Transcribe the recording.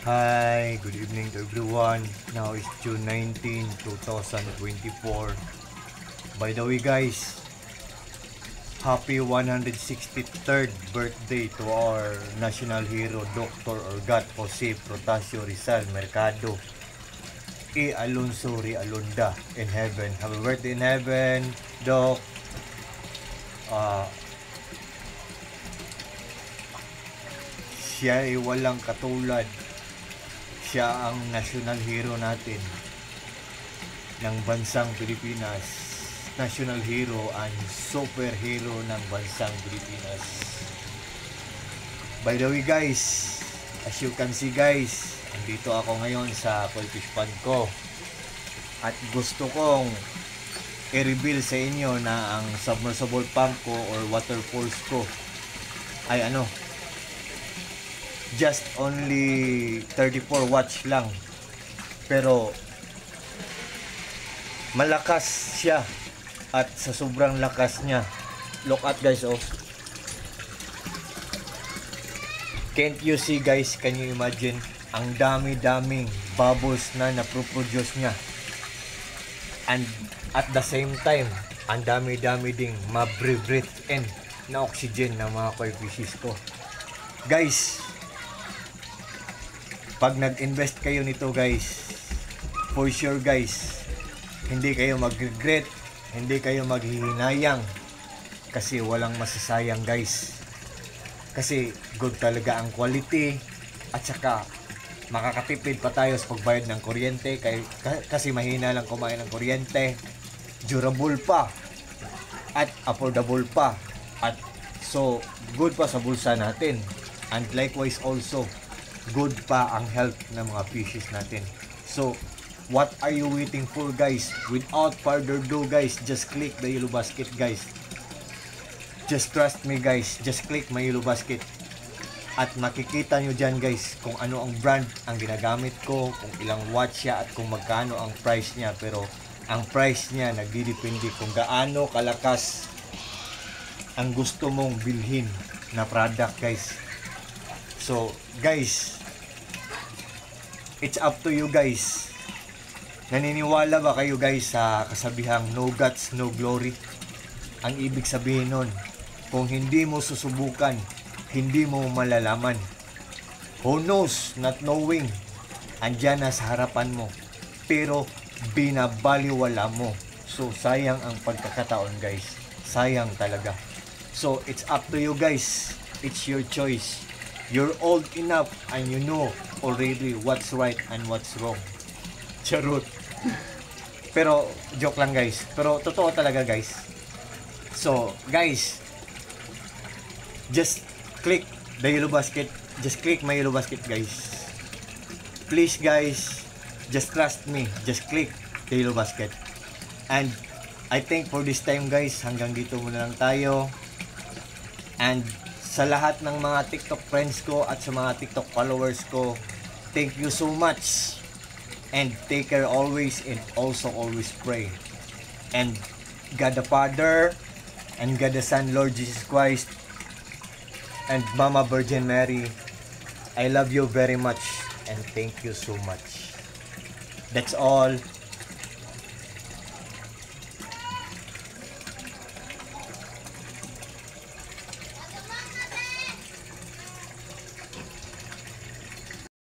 Hi, good evening to everyone. Now is June 19, 2024. By the way guys, happy 163rd birthday to our national hero Dr. Orgat Jose Protasio Rizal Mercado E. Alonso Realonda in heaven. Happy birthday in heaven, Doc. Siya ay walang katulad. Siya ang national hero natin ng bansang Pilipinas. National hero and superhero ng bansang Pilipinas. By the way guys, as you can see guys, andito ako ngayon sa koi fish pond ko. At gusto kong i-reveal sa inyo na ang submersible pump ko or water force ko ay just only 34 watts lang, pero malakas siya. At sa sobrang lakas niya, look at guys, oh, can't you see guys, can you imagine ang dami-daming bubbles na naproproduce niya, and at the same time ang dami-dami ding ma-breathe in na oxygen ng mga koi fishes ko guys. Pag nag-invest kayo nito guys, for sure guys, hindi kayo mag-regret, hindi kayo maghihinayang, kasi walang masasayang guys. Kasi good talaga ang quality, at saka makakatipid pa tayo sa pagbayad ng kuryente, kasi mahina lang kumain ng kuryente, durable pa, at affordable pa, at so good pa sa bulsa natin, and likewise also good pa ang health ng mga fishes natin. So what are you waiting for guys? Without further ado guys, just click the yellow basket guys. Just trust me guys, just click my yellow basket at makikita nyo dyan guys kung ano ang brand ang ginagamit ko, kung ilang watts siya, at kung magkano ang price niya. Pero ang price niya nagdidepende kung gaano kalakas ang gusto mong bilhin na product guys. So guys, it's up to you guys. Naniniwala ba kayo guys sa kasabihang no guts, no glory? Ang ibig sabihin nun, kung hindi mo susubukan, hindi mo malalaman. Who knows, not knowing, andyan na sa harapan mo, pero binabaliwala mo. So sayang ang pagkakataon guys, sayang talaga. So it's up to you guys, it's your choice. You're old enough and you know already what's right and what's wrong. Charot. Pero joke lang guys, pero totoo talaga guys. So guys, just click the yellow basket, just click my yellow basket guys. Please guys, just trust me, just click the yellow basket. And I think for this time guys, hanggang dito muna lang tayo. And sa lahat ng mga TikTok friends ko at sa mga TikTok followers ko, thank you so much. And take care always, and also always pray. And God the Father, and God the Son, Lord Jesus Christ, and Mama Virgin Mary, I love you very much, and thank you so much. That's all.